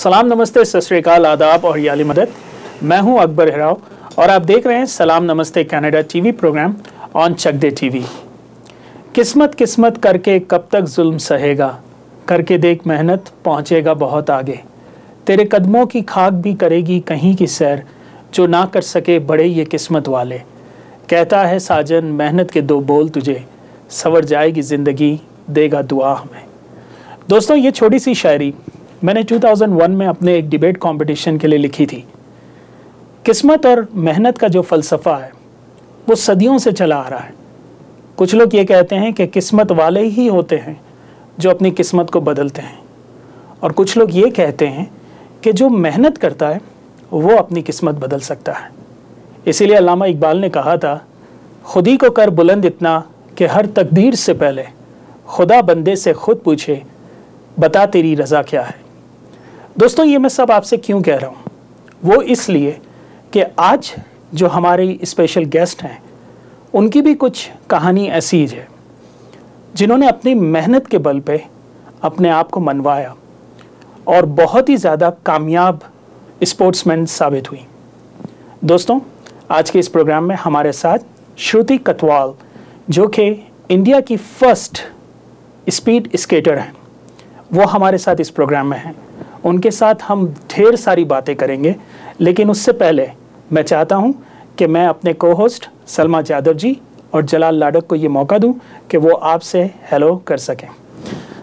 सलाम, नमस्ते, सत श्री अकाल, आदाब और याली मदद। मैं हूं अकबर हिराव और आप देख रहे हैं सलाम नमस्ते Canada TV program on Chak De TV. किस्मत किस्मत करके कब तक जुल्म सहेगा, करके देख मेहनत पहुंचेगा बहुत आगे। तेरे कदमों की खाक भी करेगी कहीं की सैर, जो ना कर सके बड़े ये किस्मत वाले। कहता है साजन मेहनत के दो बोल तुझे, सवर जाएगी ज़िंदगी देगा दुआ हमें। दोस्तों, ये छोटी सी शायरी मैंने 2001 में अपने एक डिबेट कंपटीशन के लिए लिखी थी। किस्मत और मेहनत का जो फ़लसफ़ा है वो सदियों से चला आ रहा है। कुछ लोग ये कहते हैं कि किस्मत वाले ही होते हैं जो अपनी किस्मत को बदलते हैं, और कुछ लोग ये कहते हैं कि जो मेहनत करता है वो अपनी किस्मत बदल सकता है। इसीलिए अल्लामा इकबाल ने कहा था, खुदी को कर बुलंद इतना कि हर तकदीर से पहले खुदा बंदे से खुद पूछे बता तेरी रज़ा क्या है। दोस्तों, ये मैं सब आपसे क्यों कह रहा हूँ? वो इसलिए कि आज जो हमारे स्पेशल गेस्ट हैं उनकी भी कुछ कहानी ऐसी ही है जिन्होंने अपनी मेहनत के बल पे अपने आप को मनवाया और बहुत ही ज़्यादा कामयाब स्पोर्ट्समैन साबित हुई। दोस्तों, आज के इस प्रोग्राम में हमारे साथ श्रुति कटवाल, जो कि इंडिया की फर्स्ट स्पीड स्केटर हैं, वो हमारे साथ इस प्रोग्राम में हैं। उनके साथ हम ढेर सारी बातें करेंगे, लेकिन उससे पहले मैं चाहता हूं कि मैं अपने को होस्ट सलमा यादव जी और जलाल लाडक को ये मौका दूं कि वो आपसे हेलो कर सकें।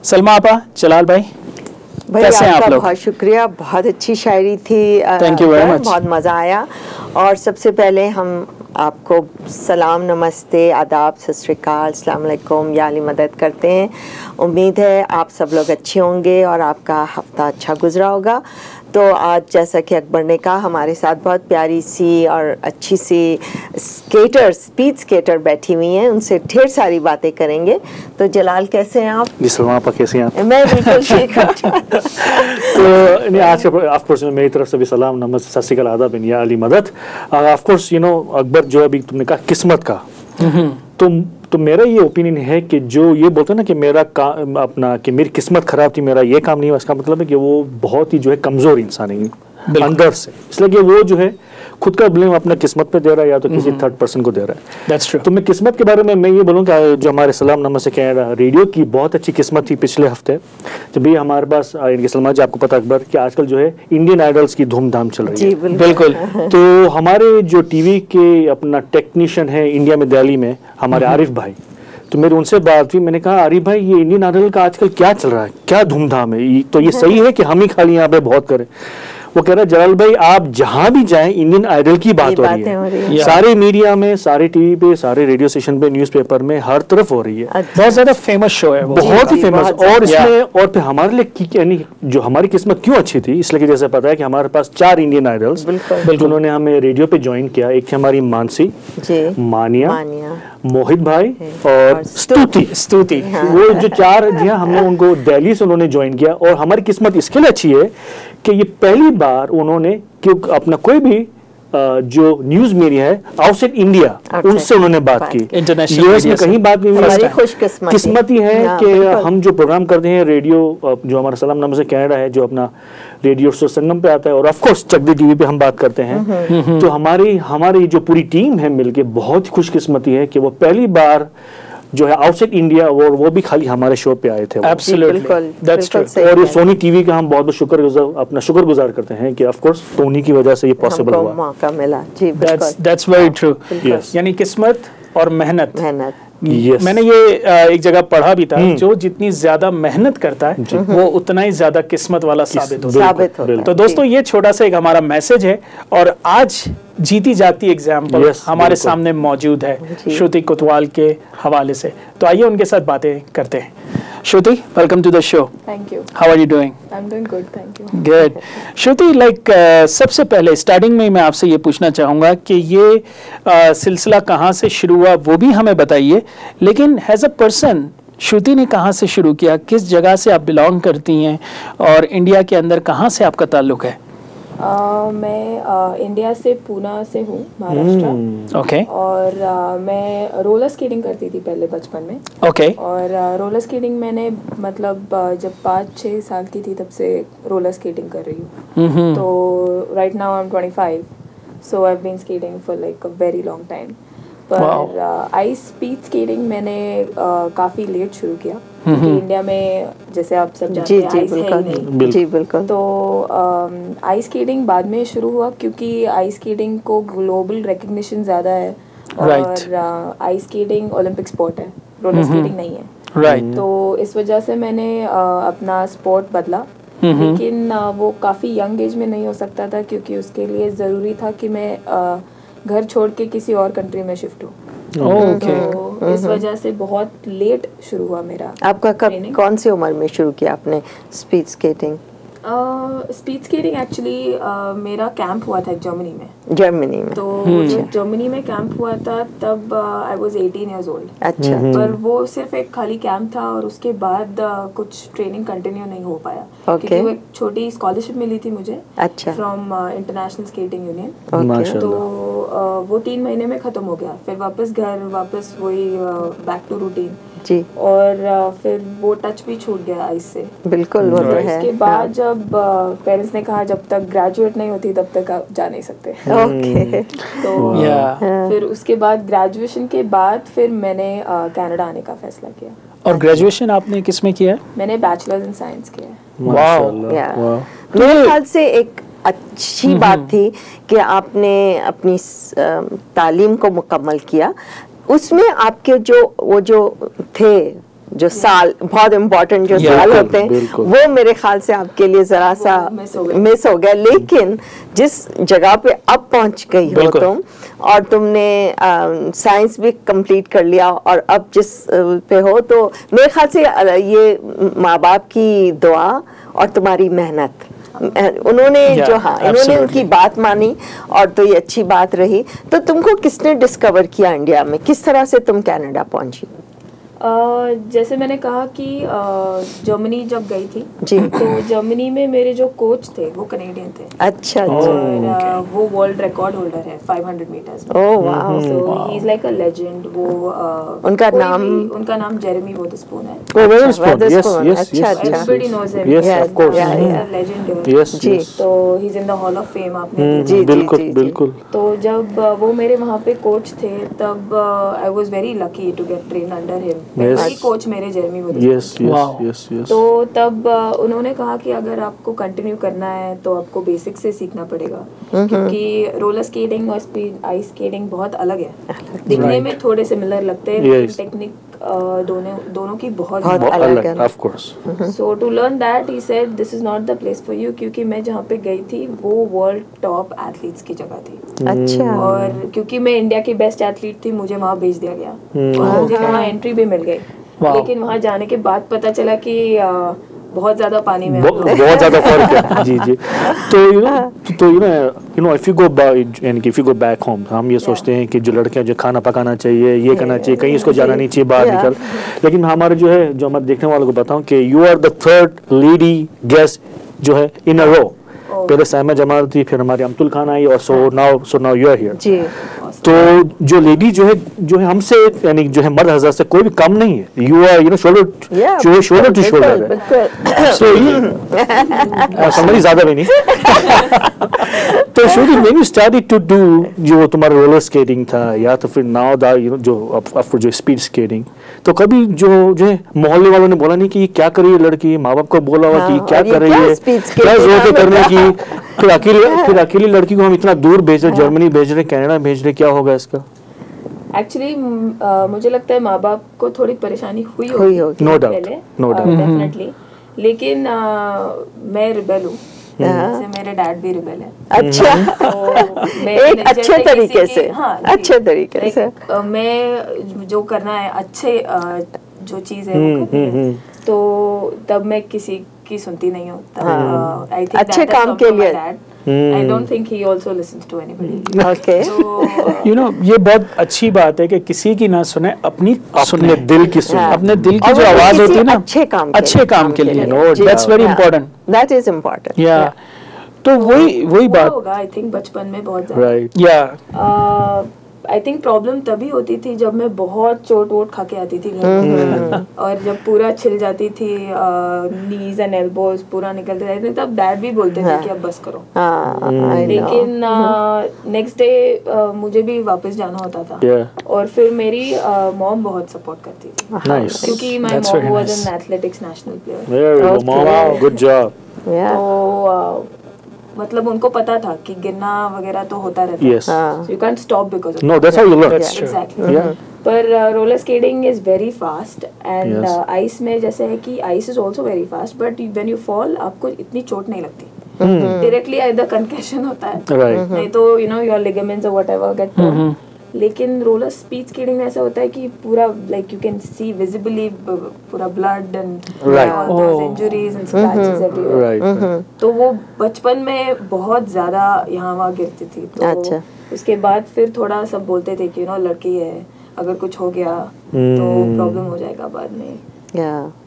सलमा आपा, जलाल भाई, कैसे हैं आप लोग? बहुत शुक्रिया, बहुत अच्छी शायरी थी। थैंक यू वेरी मच, बहुत मज़ा आया। और सबसे पहले हम आपको सलाम, नमस्ते, आदाब, सत श्री अकाल, अस्सलाम वालेकुम, याली मदद करते हैं। उम्मीद है आप सब लोग अच्छे होंगे और आपका हफ्ता अच्छा गुजरा होगा। तो आज जैसा कि अकबर ने कहा, हमारे साथ बहुत प्यारी सी और अच्छी सी स्पीड स्केटर बैठी हुई हैं, उनसे ढेर सारी बातें करेंगे। तो जलाल, कैसे हैं आप? जी सलमा आपा, कैसे हैं आप? मैं बिल्कुल ठीक हूँ। तो आज ऑफ कोर्स मेरी तरफ से भी सलाम, नमस्ते, सत श्री अकाल, आदाब, या अली मदद। ऑफ कोर्स अकबर, जो अभी तुमने कहा किस्मत का, तो मेरा ये ओपिनियन है कि जो ये बोलते हैं ना कि कि मेरी किस्मत खराब थी, मेरा ये काम नहीं हुआ, इसका मतलब है कि वो बहुत ही कमजोर इंसान है अंदर से। इसलिए कि वो जो है खुद का ब्लेम अपना किस्मत पे दे रहा है या तो किसी थर्ड पर्सन को दे रहा है। That's true. तो मैं किस्मत के बारे में मैं ये बोलूँगा, जो हमारे सलाम नमस्ते कनाडा रेडियो की बहुत अच्छी किस्मत थी पिछले हफ्ते, जब भी हमारे पास सलमा जी, आपको पता अकबर कि आजकल जो है इंडियन आइडल्स की धूमधाम चल रही है। बिल्कुल। तो हमारे जो टीवी के अपना टेक्नीशियन है इंडिया में, दिल्ली में, हमारे आरिफ भाई, तो मेरी उनसे बात हुई। मैंने कहा, आरिफ भाई, ये इंडियन आइडल का आजकल क्या चल रहा है, क्या धूमधाम है, तो ये सही है कि हम ही खाली यहाँ पे बहुत करें? वो कह रहा है, जलाल भाई, आप जहां भी जाएं इंडियन आइडल की बात हो रही है। सारे मीडिया में, सारे टीवी पे, सारे रेडियो स्टेशन पे, न्यूज़पेपर में, हर तरफ हो रही है। बहुत ज्यादा फेमस शो है, बहुत ही फेमस। और इसमें और फिर हमारे लिए यानी जो हमारी किस्मत क्यों अच्छी थी, इसलिए कि जैसे पता है कि हमारे पास 4 इंडियन आइडल्स जिन्होंने हमें रेडियो पे ज्वाइन किया। एक थी हमारी मानसी, मानिया, मोहित भाई और स्तुति। वो जो 4 जी हाँ, हमने उनको दिल्ली से उन्होंने ज्वाइन किया। और हमारी किस्मत इसके लिए अच्छी है कि ये पहली बार उन्होंने अपना कोई भी जो न्यूज मीडिया है आउटसाइड इंडिया, उनसे उन्होंने बात की। यूएस में कहीं बात नहीं हुई। किस्मत ही है कि हम जो प्रोग्राम करते हैं रेडियो, जो हमारा सलाम नमस्ते कनाडा है, जो अपना रेडियो संगम पे आता है, और of course Chak De TV पे हम बात करते हैं। तो हमारी जो पूरी टीम है मिलके बहुत ही खुशकिस्मती है कि वो पहली बार जो है आउटसाइड इंडिया, और वो भी खाली हमारे शो पे आए थे। Absolutely. और ये सोनी टीवी का हम बहुत शुक्रगुजार करते हैं कि ऑफ कोर्स टोनी की वजह से ये पॉसिबल हुआ, मौका मिला। जी, that's very true. यानी किस्मत और मेहनत। Yes. मैंने ये एक जगह पढ़ा भी था, जो जितनी ज्यादा मेहनत करता है वो उतना ही ज्यादा किस्मत वाला साबित होता है। तो दोस्तों, ये छोटा सा एक हमारा मैसेज है, और आज जीती जाती एग्जाम्पल हमारे सामने मौजूद है श्रुति कोतवाल के हवाले से। तो आइए उनके साथ बातें करते हैं। Shruti, welcome to the show. Thank you. How are you doing? I'm doing good, thank you. Good. Shruti, like सबसे पहले स्टार्टिंग में मैं आपसे ये पूछना चाहूँगा कि ये सिलसिला कहाँ से शुरू हुआ वो भी हमें बताइए, लेकिन एज अ पर्सन श्रुति ने कहाँ से शुरू किया, किस जगह से आप बिलोंग करती हैं और इंडिया के अंदर कहाँ से आपका ताल्लुक है? मैं इंडिया से पूना से हूँ, महाराष्ट्र। ओके। और मैं रोलर स्केटिंग करती थी पहले बचपन में। ओके। और रोलर स्केटिंग मैंने मतलब जब 5-6 साल की थी तब से रोलर स्केटिंग कर रही हूँ। तो right now I am 25, so I have been skating for like a very long time. पर आइस स्पीड स्केटिंग मैंने काफ़ी लेट शुरू किया, क्योंकि इंडिया में जैसे आप सब जानते हैं आइस है ही नहीं। जी बिल्कुल। तो आइस स्केटिंग बाद में शुरू हुआ, क्योंकि आइस स्केटिंग को ग्लोबल रिकग्निशन ज़्यादा है। और आइस स्केटिंग ओलंपिक स्पोर्ट है, रोलर स्केटिंग नहीं है। तो इस वजह से मैंने अपना स्पोर्ट बदला। लेकिन वो काफ़ी यंग एज में नहीं हो सकता था, क्योंकि उसके लिए ज़रूरी था कि मैं घर छोड़ के किसी और कंट्री में शिफ्ट हूँ। तो इस वजह से बहुत लेट शुरू हुआ मेरा। आपका कब, कौन सी उम्र में शुरू किया आपने speed skating? Speed skating actually मेरा कैंप हुआ था जर्मनी में। तो जब जर्मनी में कैंप हुआ था तब आई वाज 18 इयर्स ओल्ड। अच्छा। पर वो सिर्फ एक खाली कैंप था, और उसके बाद कुछ ट्रेनिंग कंटिन्यू नहीं हो पाया, क्योंकि वो एक छोटी स्कॉलरशिप मिली थी मुझे फ्रॉम इंटरनेशनल स्केटिंग यूनियन। तो वो 3 महीने में ख़त्म हो गया। फिर वापस घर, वापस वही बैक टू रूटीन जी। और फिर वो टच भी छूट गया आइस से। बिल्कुल वो तो है। उसके बाद जब पेरेंट्स ने कहा जब तक ग्रेजुएट नहीं होती तब तक आप जा नहीं सकते। ओके। तो फिर उसके बाद ग्रेजुएशन के बाद फिर मैंने कनाडा आने का फैसला किया। और ग्रेजुएशन आपने किस में किया है? मैंने बैचलर्स इन साइंस किया है। वाओ। मेरे ख्याल से एक अच्छी बात थी कि आपने अपनी तालीम को मुकम्मल किया। उसमें आपके जो थे जो साल बहुत इम्पोर्टेंट जो साल होते हैं, वो मेरे ख्याल से आपके लिए जरा सा मिस हो गया। लेकिन जिस जगह पे अब पहुंच गई हो तुम, और तुमने साइंस भी कंप्लीट कर लिया, और अब जिस पे हो, तो मेरे ख्याल से ये माँ बाप की दुआ और तुम्हारी मेहनत, उन्होंने इन्होंने उनकी बात मानी, और तो ये अच्छी बात रही। तो तुमको किसने डिस्कवर किया इंडिया में? किस तरह से तुम कनाडा पहुंची? जैसे मैंने कहा कि जर्मनी जब गई थी जी, तो जर्मनी में मेरे जो कोच थे वो कनेडियन थे। अच्छा। और वो वर्ल्ड रिकॉर्ड होल्डर है 500 मीटर्स में। Oh wow. So he is like a legend. वो उनका नाम जेरेमी वोदरस्पून है। अच्छा। Everybody knows him. Yes of course. He is a legend. Yes जी। तो he is in the hall of fame. आपने जी बिल्कुल। तो जब वो मेरे वहाँ पे कोच थे तब I was very lucky to get train under him. वही कोच मेरे जेरेमी वोदरस्पून। तो तब उन्होंने कहा कि अगर आपको कंटिन्यू करना है तो आपको बेसिक से सीखना पड़ेगा, क्योंकि रोलर स्केटिंग और स्पीड आइस स्केटिंग बहुत अलग है। दिखने में थोड़े सिमिलर लगते हैं, लेकिन टेक्निक दोनों की बहुत अलग है। Of course. So to learn that he said this is not the place for you, क्योंकि मैं जहाँ पे गई थी वो वर्ल्ड टॉप एथलीट्स की जगह थी। अच्छा। और क्योंकि मैं इंडिया की बेस्ट एथलीट थी, मुझे वहाँ भेज दिया गया और मुझे वहाँ एंट्री भी मिल गई। लेकिन वहाँ जाने के बाद पता चला कि बहुत ज्यादा पानी में बहुत ज्यादा फर्क है। जी। तो you know if you go back home, हम ये सोचते हैं कि जो लड़कियां जो खाना पकाना चाहिए, ये करना चाहिए, कहीं इसको जाना नहीं चाहिए बाहर निकल। लेकिन हमारे जो मैं देखने वालों को बताऊं कि you are the 3rd lady guest जो है इन अ रो। पहले साइमा जमाल थी, फिर हमारी अमतुल खान आई, और so now you are here. तो जो लेडी जो है हमसे यानी जो है मर्द हज़ार से कोई भी कम नहीं है। You are shoulder to shoulder है। सो समझ ज्यादा भी नहीं। तो Shruti when you started to do जो तुम्हारा रोलर स्केटिंग था, या तो फिर नाउ दा जो स्पीड स्केटिंग, तो कभी जो है मोहल्ले वालों ने बोला नहीं कि क्या कर रही है लड़की? माँ बाप को बोला हुआ कि क्या कर रही है, क्या जोर के करने की? फिर अकेली लड़की को हम इतना दूर भेज रहे, जर्मनी भेज रहे, कनाडा भेज रहे, क्या होगा इसका? एक्चुअली मुझे लगता है माँ बाप को थोड़ी परेशानी हुई होगी। No doubt definitely. लेकिन मैं रिबेल हूँ, जैसे मेरे डैड भी रिबेल है। अच्छा। तो एक अच्छे तरीके से। हाँ, अच्छे तरीके से मैं जो करना है अच्छे जो चीज़ है वो करनी है, तो तब मैं किसी की सुनती नहीं हूँ। अच्छे काम के लिए। I don't think he also listens to anybody. Okay. So, ये बहुत अच्छी बात है कि किसी की ना सुने, अपने दिल की सुने। अपने दिल की जो आवाज होती है ना, अच्छे काम के लिए। That's very important. That is important. Yeah. तो वही बात होगा आई थिंक बचपन में बहुत ज़्यादा। राइट या आई थिंक प्रॉब्लम तभी होती थी जब मैं बहुत चोट वोट खा के आती थी घर में और जब पूरा छिल जाती थी नीज एंड एल्बोज पूरा निकलते थे तब डैड भी बोलते थे कि अब बस करो। लेकिन नेक्स्ट डे मुझे भी वापस जाना होता था और फिर मेरी मॉम बहुत सपोर्ट करती थी क्योंकि my mom was an athletics national player. Good job. तो मतलब उनको पता था कि गिरना वगैरह तो होता रहता है, so you can't stop because of No, that's how you learn. Exactly. पर roller skating is very fast and ice में जैसे है कि ice is also very fast but when you fall आपको इतनी चोट नहीं लगती, डायरेक्टली आइदर कंकशन होता है नहीं तो यू नो योर लिगामेंट्स और व्हाटएवर गेट टोर्न। लेकिन रोलर स्पीड स्केटिंग में ऐसा होता है कि पूरा like you can see visibly पूरा blood and injuries and scratches everywhere. तो वो बचपन में बहुत ज्यादा यहाँ वहाँ गिरती थी। तो उसके बाद फिर थोड़ा सब बोलते थे कि यू नो लड़की है अगर कुछ हो गया तो प्रॉब्लम हो जाएगा बाद में।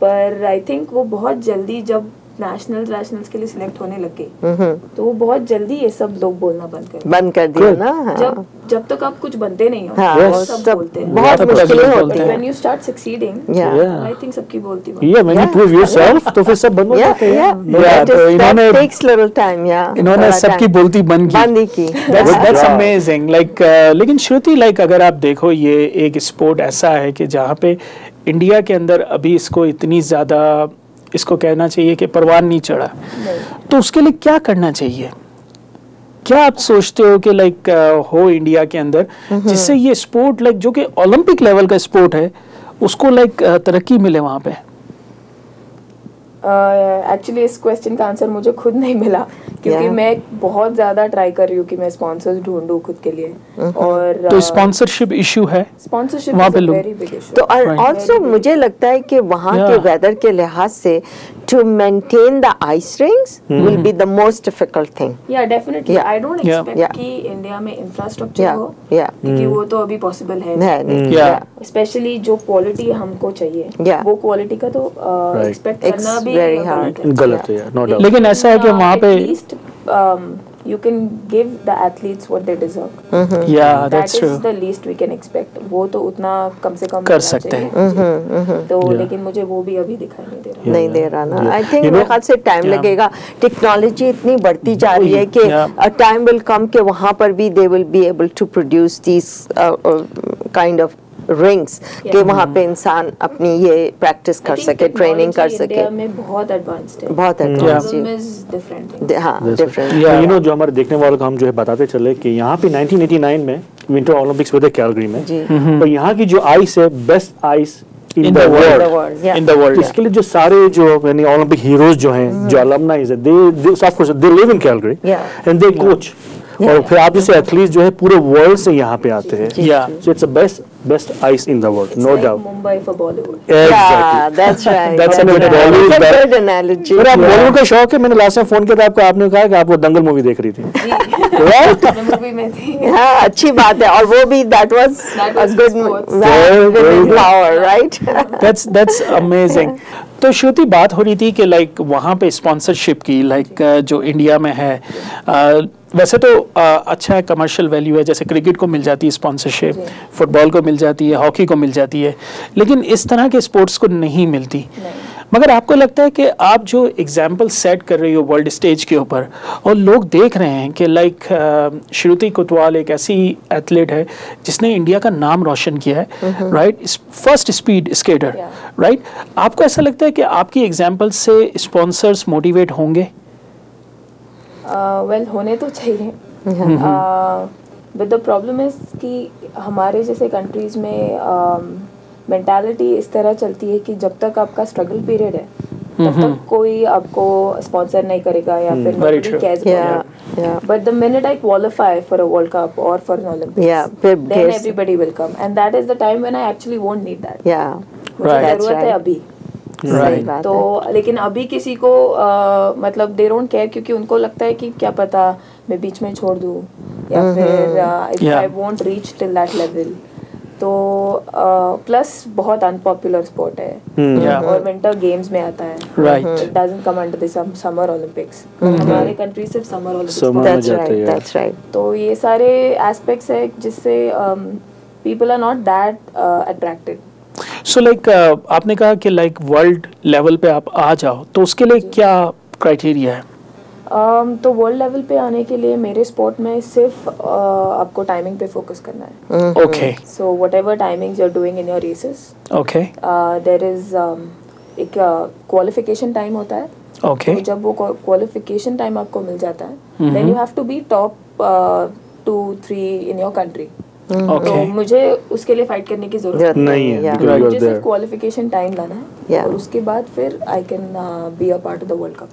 पर आई थिंक वो बहुत जल्दी जब नेशनल्स के लिए सिलेक्ट होने लग गई तो वो बहुत जल्दी ये सब लोग बोलना बंद कर दिया ना। जब तक आप कुछ बनते नहीं हो सब बोलते हैं, बहुत मुश्किलें होती हैं। When you start succeeding, I think सबकी बोलती है। Yeah, when you prove yourself, तो फिर सब बंद हो जाते हैं। तो इन्होंने takes little time, इन्होंने सबकी बोलती बंद की। That's amazing. Like लेकिन श्रुति like अगर आप देखो ये एक स्पोर्ट ऐसा है कि जहाँ पे इंडिया के अंदर अभी इसको इतनी ज्यादा इसको कहना चाहिए कि परवान नहीं चढ़ा, तो उसके लिए क्या करना चाहिए? क्या आप सोचते हो कि लाइक हो इंडिया के अंदर जिससे ये स्पोर्ट लाइक जो कि ओलंपिक लेवल का स्पोर्ट है उसको लाइक तरक्की मिले वहाँ पे? एक्चुअली इस क्वेश्चन का आंसर मुझे खुद नहीं मिला क्योंकि मैं बहुत ज्यादा ट्राई कर रही हूँ कि मैं स्पॉन्सर्स ढूंढूं खुद के लिए। और तो स्पॉन्सरशिप इशू है स्पॉन्सरशिप वहाँ पे लोग वेरी बिग इशू। तो ऑल्सो मुझे लगता है कि वहाँ के वेदर के लिहाज से to maintain the ice rings will be the most difficult thing. या डेफिनेटली आई डोंट एक्सपेक्ट कि इंडिया में इंफ्रास्ट्रक्चर हो क्योंकि वो तो अभी पॉसिबल है नहीं। स्पेशली जो क्वालिटी हमको चाहिए वो क्वालिटी का तो एक्सपेक्ट करना भी गलत है, नो डाउट। लेकिन ऐसा है कि वहाँ पे you can give the athletes what they deserve. Yeah, that's true. That is the least we can expect. वो तो उतना कम से कम कर सकते हैं। तो लेकिन मुझे वो भी अभी दिखाई नहीं दे रहा ना। I think मेरे ख्याल से टाइम लगेगा। टेक्नोलॉजी इतनी बढ़ती जा रही है कि a time will come कि वहाँ पर भी they will be able to produce these kind of rings कि वहाँ पे इंसान अपनी ये प्रैक्टिस कर सके, ट्रेनिंग कर सके। इंडिया में बहुत एडवांस्ड है, बहुत एडवांस्ड है। हाँ, डिफरेंट। यू नो जो हमारे देखने वालों को हम जो है बताते चले कि यहाँ पे 1989 में विंटर ओलंपिक्स हुए थे कैलगरी में, तो यहाँ की जो आइस है best ice in the world. इसके लिए जो सारे जो यानी ओलंपिक हीरोज जो हैं जो अलमनाइज है they of course they live in Calgary and they coach और फिर आप जैसे एथलीट्स जो है पूरे वर्ल्ड से यहाँ पे आते हैं। So it's the best ice in the world, no doubt. Mumbai for Bollywood. That's right, that's a good analogy. मेरा बॉलीवुड का शौक है। मैंने लास्ट टाइम फोन किया था आपको, आपने कहा कि आप वो दंगल मूवी देख रही थी। राइट, मूवी में थी। हाँ, अच्छी बात है। और वो भी that was a good flower, right? That's amazing. तो श्रुति बात हो रही थी कि लाइक वहाँ पे स्पॉन्सरशिप की लाइक जो इंडिया में है वैसे तो अच्छा है, कमर्शियल वैल्यू है, जैसे क्रिकेट को मिल जाती है स्पॉन्सरशिप, फुटबॉल को मिल जाती है, हॉकी को मिल जाती है, लेकिन इस तरह के स्पोर्ट्स को नहीं मिलती। मगर आपको लगता है कि आप जो एग्जाम्पल सेट कर रही हो वर्ल्ड स्टेज के ऊपर और लोग देख रहे हैं कि लाइक श्रुति कोतवाल एक ऐसी एथलीट है जिसने इंडिया का नाम रोशन किया है, right? First speed skater, right? आपको ऐसा लगता है कि आपकी एग्जाम्पल से स्पॉन्सर्स मोटिवेट होंगे? वेल होने तो चाहिए, बट द प्रॉब्लम इज कि हमारे जैसे कंट्रीज में मेंटालिटी इस तरह चलती है कि जब तक आपका स्ट्रगल पीरियड है तब तक कोई आपको स्पॉन्सर नहीं करेगा या फिर nobody cares about it. But the minute I qualify for a World Cup or for an Olympics, then everybody will come, and that is the time when I actually won't need that. मुझे जरूरत है अभी। तो लेकिन अभी किसी को मतलब they don't care क्योंकि उनको लगता है कि क्या पता मैं बीच में छोड़ दूँ या फिर if I won't reach till that level. तो प्लस बहुत अनपॉपुलर स्पोर्ट है और विंटर गेम्स में आता है, it doesn't come under the summer Olympics. हमारे कंट्री सिर्फ समर ओलंपिक्स, दैट्स राइट। तो ये सारे एस्पेक्ट्स है जिससे people are not that attracted. So like आपने कहा कि लाइक वर्ल्ड लेवल पे आप आ जाओ, तो उसके लिए क्या क्राइटेरिया है? तो वर्ल्ड लेवल पे आने के लिए मेरे स्पोर्ट में सिर्फ आपको टाइमिंग पे फोकस करना है। Okay, so whatever timings you are doing in your races, okay, there is एक क्वालिफिकेशन टाइम होता है। ओके, तो जब वो क्वालिफिकेशन टाइम आपको मिल जाता है, then you have to be top 2-3 in your country. तो मुझे उसके लिए फाइट करने की जरूरत नहीं है, मुझे सिर्फ क्वालिफिकेशन टाइम लाना है और उसके बाद फिर I can be a part of the world cup.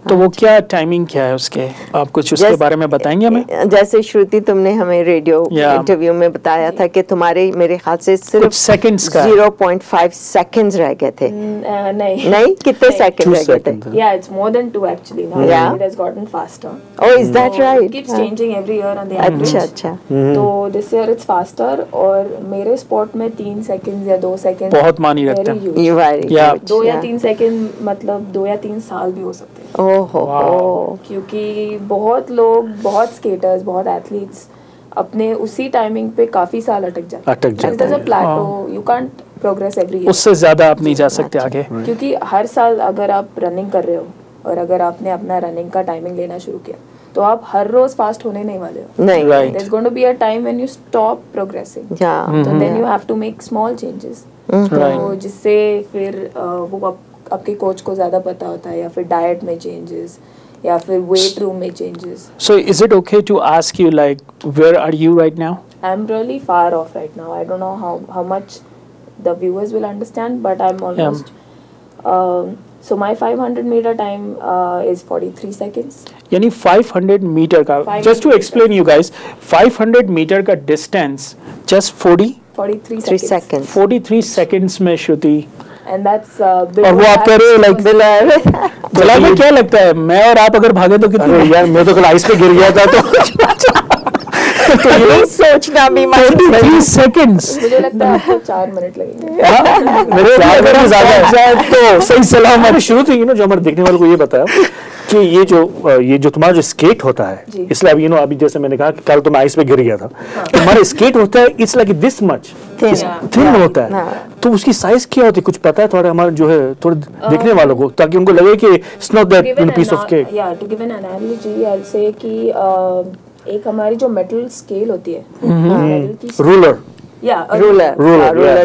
तो वो क्या टाइमिंग क्या है उसके, आप कुछ उसके बारे में बताएंगे हमें? जैसे श्रुति तुमने हमें रेडियो इंटरव्यू में बताया था कि तुम्हारे मेरे ख्याल से सिर्फ सेकंड्स का 0.5 सेकंड्स रह गए थे। नहीं, कितने सेकंड रह गए थे? Yeah, it's more than 2 actually. Now it has gotten faster. Oh, is that right? It keeps changing every year on the average. अच्छा। तो this year it's faster और मेरे स्पोर्ट में 3 सेकंड्स या 2 सेकंड बहुत मानी रखते हैं। 2 या 3 सेकंड मतलब 2 या 3 साल भी हो सकते हैं। क्योंकि बहुत लोग, बहुत स्केटर्स, बहुत एथलीट्स अपने उसी टाइमिंग पे काफी साल अटक जाते हैं। Plateau, you can't progress every year, उससे ज्यादा आप नहीं जा सकते आगे। क्योंकि हर साल अगर आप रनिंग कर रहे हो और अगर आपने अपना रनिंग का टाइमिंग लेना शुरू किया तो आप हर रोज फास्ट होने नहीं वाले हो। There's going to be a time when you stop progressing. So then you have to make small changes. तो जिससे फिर वो आपके कोच को ज्यादा पता होता है, या फिर डाइट में चेंजेस, या फिर वेट रूम में changes. So is it okay to ask you like where are you right now? I'm really far off right now. I don't know how much the viewers will understand, but I'm almost so my 500 meter time is 43 seconds. यानी 500 metre का, just to explain you guys, 500 metre का distance just 43 seconds. 43 seconds में श्रुति, and that's और वो आप कह रहे हो लाइक बिलाल में क्या लगता है मैं और आप अगर भागे तो कितना? यार मैं तो कल आइस पे गिर गया था तो ये सोचना भी 43 seconds, मुझे लगता है आपको 4 मिनट लगेंगे। मेरे 4 मिनट ज्यादा तो सही सलाम। हमारे शुरू से जो हमारे देखने वालों को ये बताया कि ये जो तुम्हारा जो स्केट होता है, इसलिए अभी अभी जैसे मैंने कहा कि कल तो मैं आइस पे गिर गया था, तुम्हारा स्केट होता है it's like this much thin होता है। तो उसकी साइज क्या होती है, कुछ पता है थोड़ा हमारे जो है थोड़े देखने वालों को, ताकि उनको लगे कि it's not that piece of cake? या to give an analogy I will say कि एक हमारी जो मेटल स्केल होती है, रूलर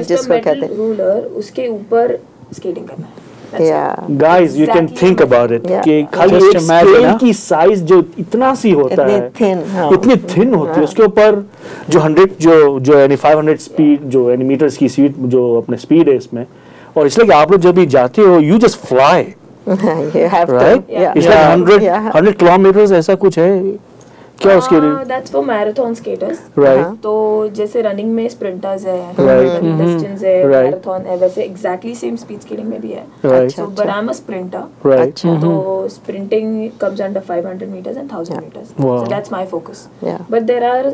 जिसको कहते हैं, रूलर, उसके ऊपर स्केटिंग करना है। Guys, you can think about it कि खाली एक स्केल की साइज जो इतना सी होता है, इतनी थिन होती है, उसके ऊपर जो 100 जो यानी 500 स्पीड जो यानी मीटर्स की स्पीड जो अपने स्पीड है इसमें, और इसलिए कि आप लोग जब भी जाते हो यू जस्ट फ्लाई, राइट? इसलिए 100 किलोमीटर ऐसा कुछ है क्या उसके लिए? That's for marathon skaters. Right. तो जैसे रनिंग में स्प्रिंटर्स है, डिस्टेंस है, मैराथन है, वैसे एग्जैक्टली सेम स्पीड स्केटिंग में भी है। So but I'm a sprinter. Right. तो sprinting comes under 500 meters and 1000 meters. So that's my focus. But there are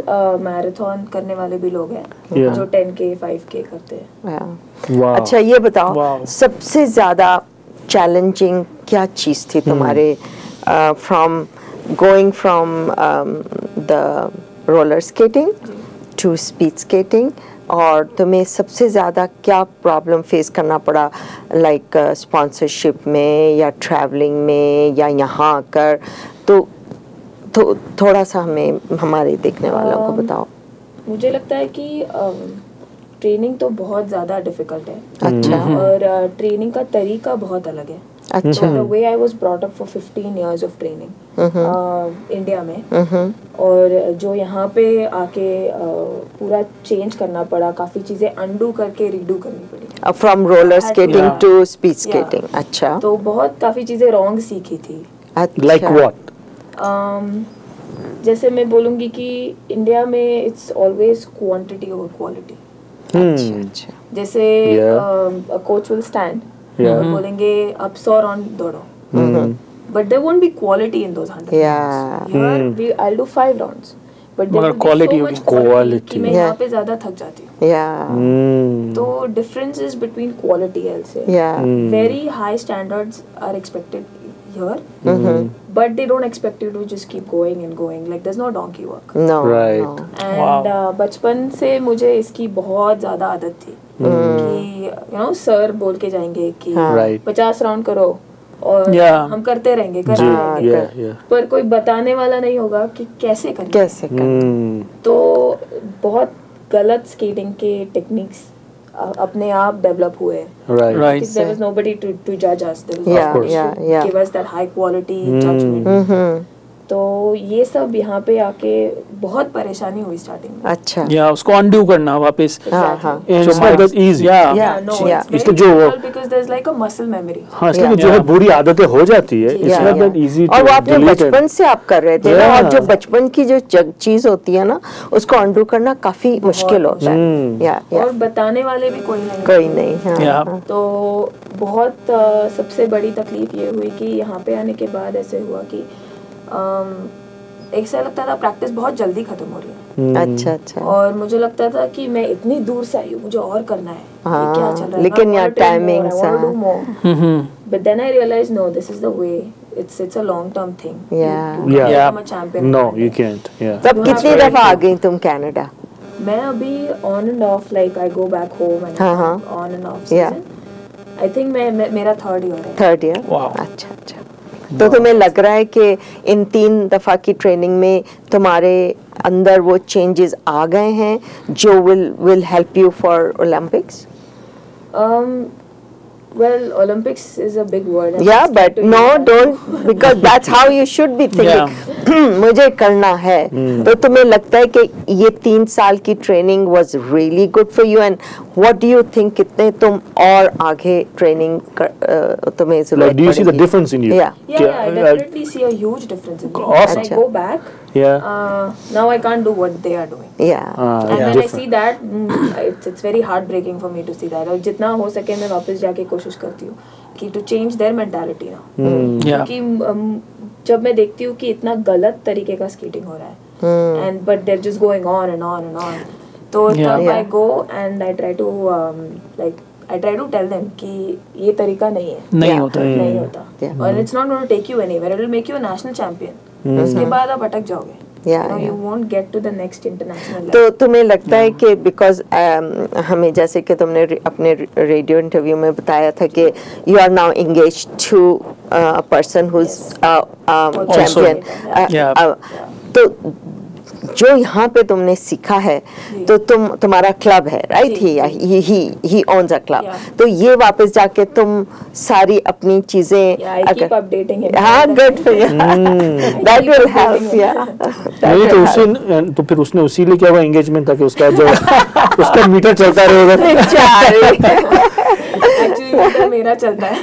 marathon करने वाले भी लोग हैं जो 10K 5K करते हैं। अच्छा ये बताओ सबसे ज्यादा चैलेंजिंग क्या चीज थी तुम्हारे going from the roller skating to speed skating, और तुम्हें सबसे ज़्यादा क्या प्रॉब्लम फेस करना पड़ा लाइक स्पॉन्सरशिप में या ट्रैवलिंग में या यहाँ आकर? तो थोड़ा सा हमें हमारे देखने वालों को बताओ। मुझे लगता है कि ट्रेनिंग तो बहुत ज़्यादा डिफिकल्ट है। अच्छा। और ट्रेनिंग का तरीका बहुत अलग है। अच्छा। The way I was brought up for 15 years of training India में, और जो यहाँ पे आके पूरा चेंज करना पड़ा, काफी चीजें अनडू करके रीडू करनी पड़ी। From roller skating to speed skating. अच्छा। तो बहुत काफी चीजें रॉन्ग सीखी थी। Like what? जैसे मैं बोलूँगी कि इंडिया में it's always quantity over quality. अच्छा। जैसे कोच विल स्टैंड और बोलेंगे अब 100 राउंड दौड़ो, but there won't be quality in those 100 rounds. Here I'll do 5 rounds, मगर क्वालिटी होगी, क्वालिटी मैं यहाँ पे ज्यादा थक जाती हूँ। तो difference is between quality, I say very high standards are expected here, but they don't expect you to just keep going and going, like there's no donkey work. Right. And बचपन से मुझे इसकी बहुत ज्यादा आदत थी कि सर बोल के जाएंगे कि 50 राउंड करो और हम करते रहेंगे पर कोई बताने वाला नहीं होगा कि कैसे करना। तो बहुत गलत स्केटिंग के टेक्निक्स अपने आप डेवलप हुए, right? There was nobody to judge us. There was give us that high quality judgment. तो ये सब यहाँ पे आके बहुत परेशानी हुई स्टार्टिंग में। अच्छा, या उसको अनडू करना वापस। It's not that easy. इसलिए जो because there's like a muscle memory. हाँ, इसलिए जो है बुरी आदतें हो जाती है, it's not that easy to और वो आपने बचपन से आप कर रहे थे ना, और जो बचपन की जो चीज होती है ना उसको अनडू करना काफी मुश्किल होता है। और बताने वाले भी कोई नहीं। तो बहुत सबसे बड़ी तकलीफ ये हुई कि यहाँ पे आने के बाद ऐसे हुआ कि एक से लगता था प्रैक्टिस बहुत जल्दी खत्म हो रही है। अच्छा। और मुझे लगता था कि मैं इतनी दूर से आई हूँ, मुझे और करना है, ये क्या चल रहा है, लेकिन यहाँ timing but then I realized no, this is the way. It's a long term thing. Yeah. become a champion. No, you can't. तब कितनी दफा आ गई तुम कनाडा? मैं अभी on and off, like I go back home and on and off season. I think मेरा third year है। Third year? Wow. अच्छा। तो तुम्हें लग रहा है कि इन 3 दफा की ट्रेनिंग में तुम्हारे अंदर वो चेंजेस आ गए हैं जो will help you for Olympics? Well, Olympics is a big word. Yeah, but no, don't, because that's how you should be thinking. मुझे करना है। तो तुम्हें लगता है कि ये 3 साल की training was really good for you, and what do you think कितने तुम और आगे ट्रेनिंग तुम्हें जरूरत पड़ेगी? Do you see the difference in you? Yeah, I definitely see a huge difference in me. When I go back, now I can't do what they are doing. And when I see that, it's very heartbreaking for me to see that. और जितना हो सके मैं वापस जाके कोशिश करती हूँ कि to change their mentality now. क्योंकि जब मैं देखती हूँ कि इतना गलत तरीके का स्केटिंग हो रहा है, and but they're just going on and on and on. तो तब I go and I try to tell them कि ये तरीका नहीं है, नहीं होता, और it's not going to take you anywhere. It will make you a national champion. उसके बाद आप अटक जाओगे। You won't get to the next international level. तो तुम्हें लगता है कि because हमें जैसे कि तुमने अपने रेडियो इंटरव्यू में बताया था कि you are now engaged to a person who's champion. तो जो यहाँ पे तुमने सीखा है, तो तुम्हारा क्लब है, right? He owns a club. तो ये वापस जाके तुम सारी अपनी चीजें good for you. That will help. नहीं तो फिर उसने उसीलिए क्या हुआ एंगेजमेंट था कि उसका जो उसका मीटर चलता रहेगा। Actually मेरा चलता है।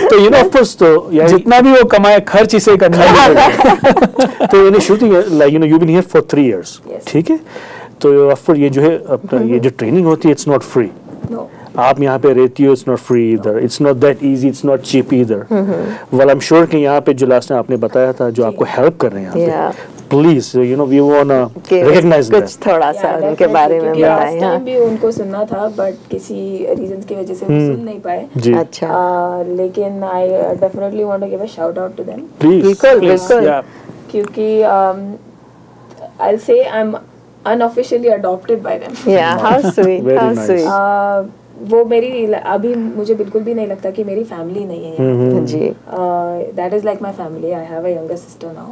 तो of course तो जितना भी वो कमाए खर्च इसे करना है। तो shooting like you've been here for 3 years, ठीक है? तो of course ये जो है अपना ये जो ट्रेनिंग होती है it's not free. आप यहाँ पे रहती हो, it's not free either. It's not that easy. It's not cheap either. Well, I'm sure कि यहाँ पे जो लास्ट में आपने बताया था जो आपको हेल्प कर रहे हैं यहाँ पे, please, we wanna recognize that. कुछ थोड़ा सा उनके बारे में बताएं। लास्ट टाइम भी उनको सुनना था, बट किसी रीजंस की वजह से वो सुन नहीं पाए। अच्छा। लेकिन I definitely want to give a shout out to them. बिल्कुल। क्योंकि I'll say I'm unofficially adopted by them. Yeah, how sweet. Very nice. वो मेरी अभी मुझे बिल्कुल भी नहीं लगता कि मेरी फैमिली नहीं है यहाँ। जी। That is like my family. I have a younger sister now.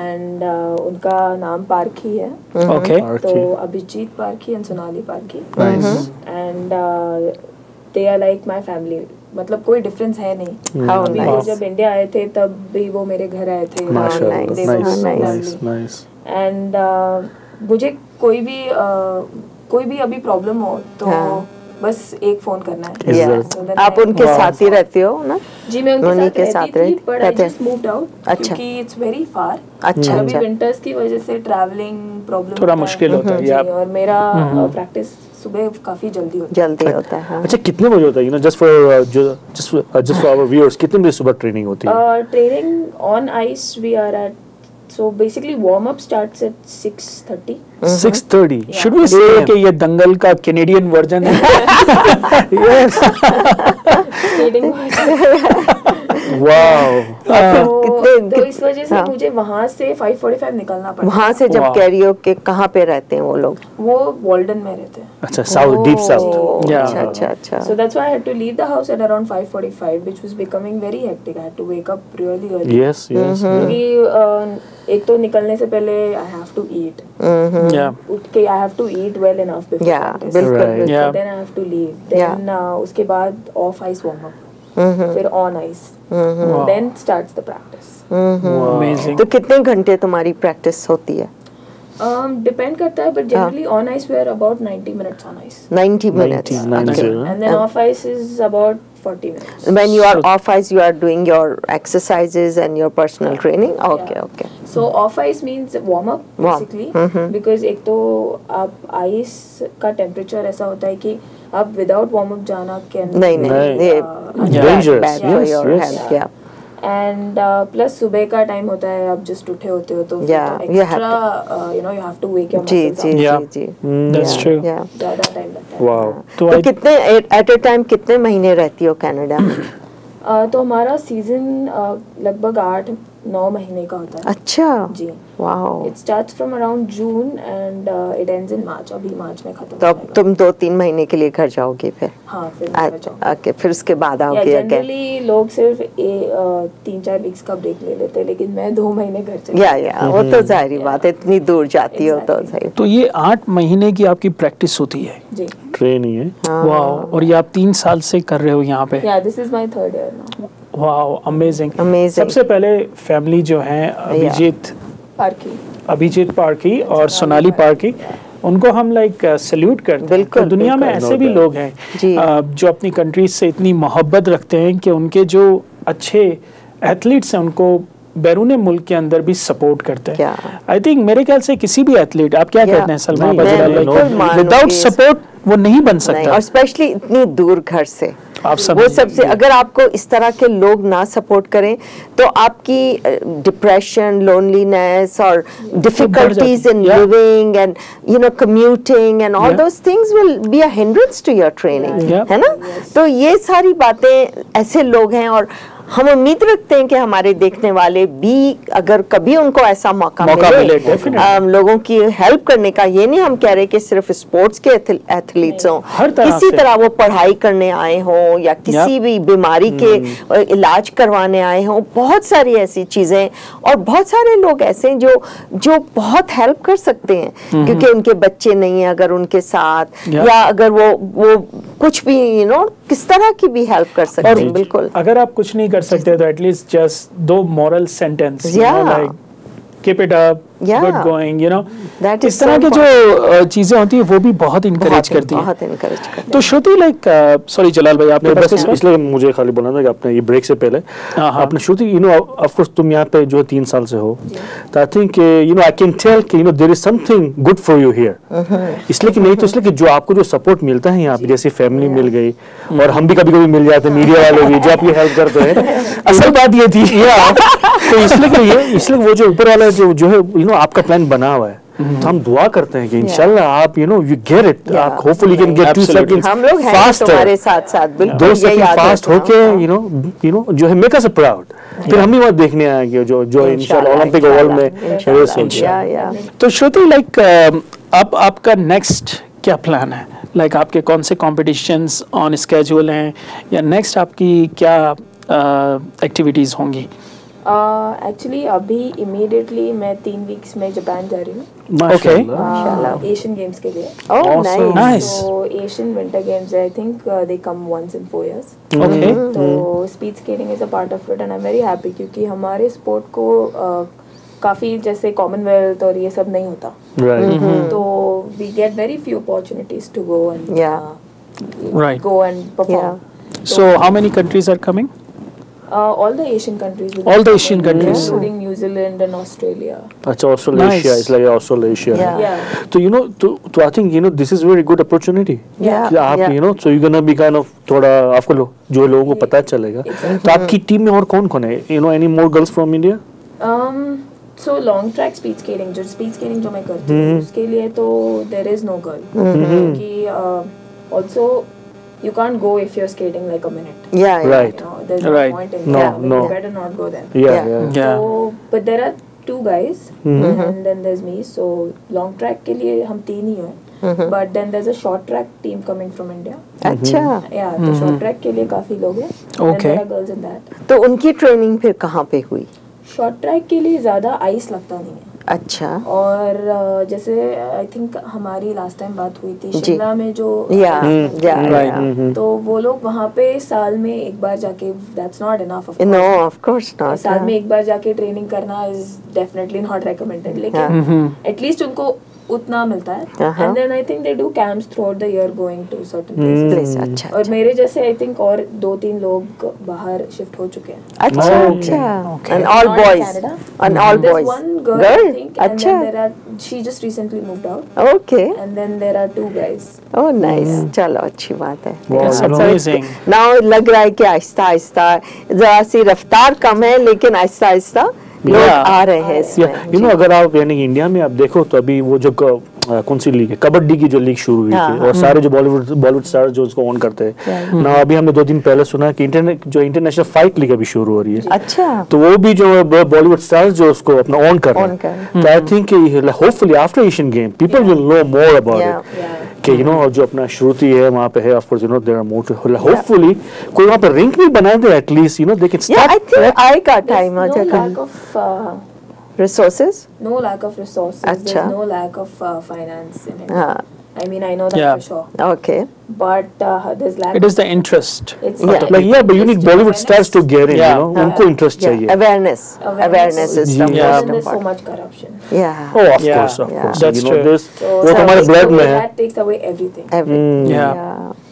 And उनका नाम पारखी है। Okay. तो अभिजीत पारखी and Sonali Parkhi. And they are like my family. मतलब कोई डिफरेंस है नहीं। अभी वो जब इंडिया आए थे तब भी वो मेरे घर आए थे। Nice. And मुझे कोई भी अभी प्रॉब्लम हो तो बस एक फोन करना है। आप उनके साथ ही रहते हो ना? जी, मैं उनके साथ रहती थी, but I just moved out क्योंकि it's very far. अच्छा। अभी विंटर्स की वजह से ट्रैवलिंग प्रॉब्लम थोड़ा मुश्किल होता है। और मेरा प्रैक्टिस सुबह काफी जल्दी होता है। अच्छा, कितने बजे होता है? just for our viewers, कितने बजे सुबह ट्रेनिंग होती है? Training on ice we are at So basically warm up starts at 6:30. 6:30. Should we say कि ये दंगल का कैनेडियन वर्जन है? Yes. Skating Wow. तो इस वजह से मुझे वहाँ से 5:45 निकलना पड़ा। वहाँ से जब कैरियोके कहाँ पे रहते हैं वो लोग? वो वॉल्डन में रहते हैं। अच्छा, south, deep south. अच्छा. So that's why I had to leave the house at around 5:45, which was becoming very hectic. I had to wake up really early. Yes. क्योंकि एक तो निकलने से पहले I have to eat. उठ के I have to eat well enough before practice. बिल्कुल. Then I have to leave. Then उसके बाद off ice warm up. फिर on ice. Then starts the practice. Amazing. तो कितने घंटे तुम्हारी प्रैक्टिस होती है? Depend करता है, but generally on ice we are about 90 minutes on ice. 90 minutes. 90. And then off ice is about 40 minutes. When you are off ice, you are doing your exercises and your personal training. Okay. So off ice means warm up basically, because एक तो आप ice का temperature ऐसा होता है कि आप without warm up जाना can नहीं dangerous. Bad for your health. Yeah. And plus सुबह का टाइम होता है, आप just उठे होते हो तो extra you have to wake your muscles up. जी. That's true. ज़्यादा टाइम लगता है। Wow. तो कितने at a time कितने महीने रहती हो कनाडा में? तो हमारा सीजन लगभग 8-9 महीने का होता है। अच्छा जी। Wow. It starts from around June and it ends in March. अभी मार्च में खत्म। तो अब तुम 2-3 महीने के लिए घर जाओगे फिर? हाँ, फिर घर जाऊँगी। ओके, फिर उसके बाद आओगे अगेन? जनरली लोग सिर्फ 3-4 वीक्स का ब्रेक ले लेते हैं, लेकिन मैं 2 महीने घर चली। या वो तो जाहिर बात है, इतनी दूर जाती हो तो सही। तो ये 8 महीने की आपकी प्रैक्टिस होती है? जी। ट्रेनिंग है। वाओ। और ये आप 3 साल से कर रहे हो यहाँ पे? Yeah, this is my 3rd year now. Wow, amazing. Amazing. सबसे पहले फैमिली जो है अभिजीत पारखी और सोनाली पारखी, उनको हम सल्यूट करते हैं। तो दुनिया में ऐसे भी लोग हैं जो अपनी कंट्री से इतनी मोहब्बत रखते हैं कि उनके जो अच्छे एथलीट्स हैं उनको बैरून मुल्क के अंदर भी सपोर्ट करते हैं। आई थिंक मेरे ख्याल से किसी भी एथलीट, आप क्या कहते हैं सलमा, विदाउट सपोर्ट वो नहीं बन सकता, और स्पेशली इतनी दूर घर से। आप सब वो सबसे, अगर आपको इस तरह के लोग ना सपोर्ट करें तो आपकी डिप्रेशन, लोनलीनेस और difficulties in living and commuting and all those things will be a hindrance to your training, है ना? तो ये सारी बातें, ऐसे लोग हैं और हम उम्मीद रखते हैं कि हमारे देखने वाले भी अगर कभी उनको ऐसा मौका मिले लोगों की हेल्प करने का। ये नहीं हम कह रहे कि सिर्फ स्पोर्ट्स के एथलीट्स हों, किसी तरह वो पढ़ाई करने आए हों या किसी भी बीमारी के इलाज करवाने आए हों, बहुत सारी ऐसी चीजें और बहुत सारे लोग ऐसे हैं जो बहुत हेल्प कर सकते हैं, क्योंकि उनके बच्चे नहीं है अगर उनके साथ, या अगर वो कुछ भी किस तरह की भी हेल्प कर सकते हैं। बिल्कुल, अगर आप कुछ नहीं कर सकते तो at least just 2 moral sentence like keep it up, good going, इस तरह की जो चीजें होती है वो भी बहुत इनकरेज करती है। तो श्रुति सॉरी जलाल भाई, आपने बस इसलिए मुझे खाली बोलना था कि आपने ये ब्रेक से पहले आपने श्रुति ऑफ कोर्स तुम यहाँ पे जो 3 साल से हो, तो I think I can tell कि there is something good for you here. इसलिए कि नहीं तो इसलिए कि जो आपको जो सपोर्ट मिलता है यहाँ पे, जैसे फैमिली मिल गई और हम भी कभी-कभी मिल जाते हैं, मीडिया वाले भी जो आपकी हेल्प करते हैं। असल बात ये थी तो इसलिए वो जो ऊपर वाला जो है आपका प्लान बना हुआ है, तो हम दुआ करते हैं कि इंशाल्लाह आप यू गेट इट, आप होपफुली कैन गेट 2 सेकंड्स हम लोग हैं तुम्हारे साथ बिल्कुल 2 सेकंड फास्ट होके जो है मेक अस प्राउड, फिर हम भी वहाँ देखने आएंगे जो इंशाल्लाह ओलंपिक वर्ल्ड में रेस होगा। तो श्रुति अब आपका नेक्स्ट क्या प्लान है? आपके कौन से कॉम्पिटिशंस ऑन स्केड्यूल हैं या नेक्स्ट आपकी क्या एक्टिविटीज होंगी? एक्चुअली अभी इमीडिएटली मैं 3 वीक्स में जापान जा रही हूँ। ओके, एशियन गेम्स के लिए। नाइस। तो Asian Winter Games, I think they come once in 4 years। Okay, तो speed skating is a part of it and I am very happy, क्योंकि हमारे स्पोर्ट को काफी जैसे कॉमनवेल्थ और ये सब नहीं होता, तो we get very few opportunities to go and go and perform. So how many countries are coming? All the Asian countries. All the Asian countries, including New Zealand and Australia. अच्छा, Australasia, it's like Australasia. Yeah. तो तो I think this is very good opportunity. Yeah. आप so you're gonna be kind of थोड़ा आपको जो लोगों को पता चलेगा। तो आपकी टीम में और कौन-कौन है? Any more girls from India? So long track speed skating जो मैं करती हूँ उसके लिए तो there is no girl क्योंकि also you can't go if you're skating like a minute. Yeah. Right. You know, there's no point in that. No. You better not go there. Yeah. So but there are 2 guys and then there's me. So long track के लिए हम 3 ही हैं. But then there's a short track team coming from India. अच्छा. Yeah, तो short track के लिए काफी लोग हैं. And there are girls in that. तो उनकी ट्रेनिंग फिर कहाँ पे हुई? शॉर्ट ट्रैक के लिए ज़्यादा आइस लगता नहीं है. अच्छा. और जैसे आई थिंक हमारी लास्ट टाइम बात हुई थी शिमला में जो तो वो लोग वहाँ पे साल में एक बार जाके that's not enough of course not. साल में एक बार जाके ट्रेनिंग करना is definitely not recommended. लेकिन एटलीस्ट उनको उतना मिलता है. And then I think they do camps throughout the year going to certain places. अच्छा. और मेरे जैसे I think और 2-3 लोग बाहर शिफ्ट हो चुके हैं. अच्छा. And all boys. And all boys. There's one girl I think, and then there are she just recently moved out. Okay. And then there are 2 guys. Oh nice. चलो अच्छी बात है. That's amazing. Now लग रहा है कि आहिस्ता-आहिस्ता जरा सी रफ्तार कम है लेकिन आहिस्ता-आहिस्ता लोग आ रहे हैं इसमें. You know, अगर आप यानी इंडिया में आप देखो तो अभी वो जो कौन सी लीग है कबड्डी की जो लीग शुरू हुई थी और सारे जो बॉलीवुड स्टार जो उसको ऑन करते हैं ना अभी हमने 2 दिन पहले सुना कि इंटरनेशनल फाइट लीग अभी शुरू हो रही है. अच्छा. तो वो भी जो बॉलीवुड स्टार्स जो उसको अपना ऑन कर रहे हैं. तो I think hopefully after Asian game people will know more about it कि यू नो जो अपना श्रुति है वहाँ पे है of course you know there are more hopefully कोई वहाँ पे रिंक भी बना दे at least you know they can start. I think आएगा टाइम आ जाएगा. Resources? No lack of resources. Achha. There's no lack of finance in it. I mean, I know that for sure. Okay. But there's lack. It is the interest. It's but you need Bollywood stars to get in. You know, उनको interest चाहिए. Awareness is the most important. There's so much corruption. Yeah. Oh, of course. That's you know, true. वो हमारे blood में है. That takes away everything.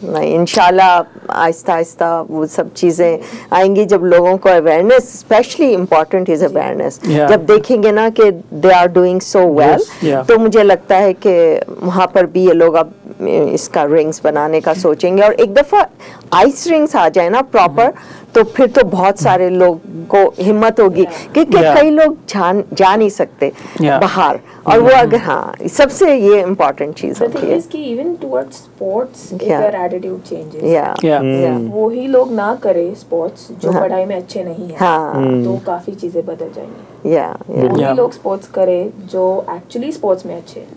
नहीं इंशाल्लाह आहिस्ता-आहिस्ता वो सब चीजें आएंगी जब लोगों को awareness specially important is awareness. जब देखेंगे ना कि they are doing so well तो मुझे लगता है कि वहाँ पर भी ये लोग अब इसका रिंग्स बनाने का सोचेंगे और एक दफा आइस रिंग्स आ जाए ना प्रॉपर तो फिर तो बहुत सारे लोग को हिम्मत होगी क्योंकि कई लोग जा नहीं सकते बाहर और वो अगर सबसे ये इम्पोर्टेंट चीज होती है कि even towards sports if your attitude changes वो ही लोग ना करे स्पोर्ट्स जो पढ़ाई में अच्छे नहीं है तो काफी चीजें बदल जाएंगी. वो ही लोग स्पोर्ट्स करे जो एक्चुअली स्पोर्ट्स में अच्छे हैं,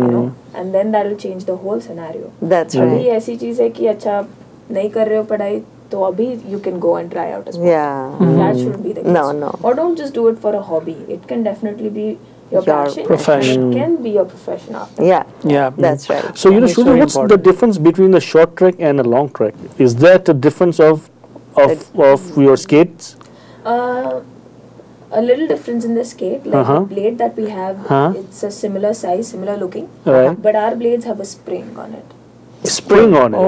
you know, and then that will change the whole scenario. That's right. अभी ऐसी चीज है कि अच्छा नहीं कर रहे हो पढ़ाई तो अभी you can go and try out a sport. That shouldn't be the case. No. Or don't just do it for a hobby. It can definitely be your passion. Profession. It can be your profession after. Yeah. That's right. So you know, Shruti, what's the difference between a short track and a long track? Is that a difference of your skates? A little difference in the skate, like the blade that we have, it's a similar size, similar looking, but our blades have a spring on it. Spring on it.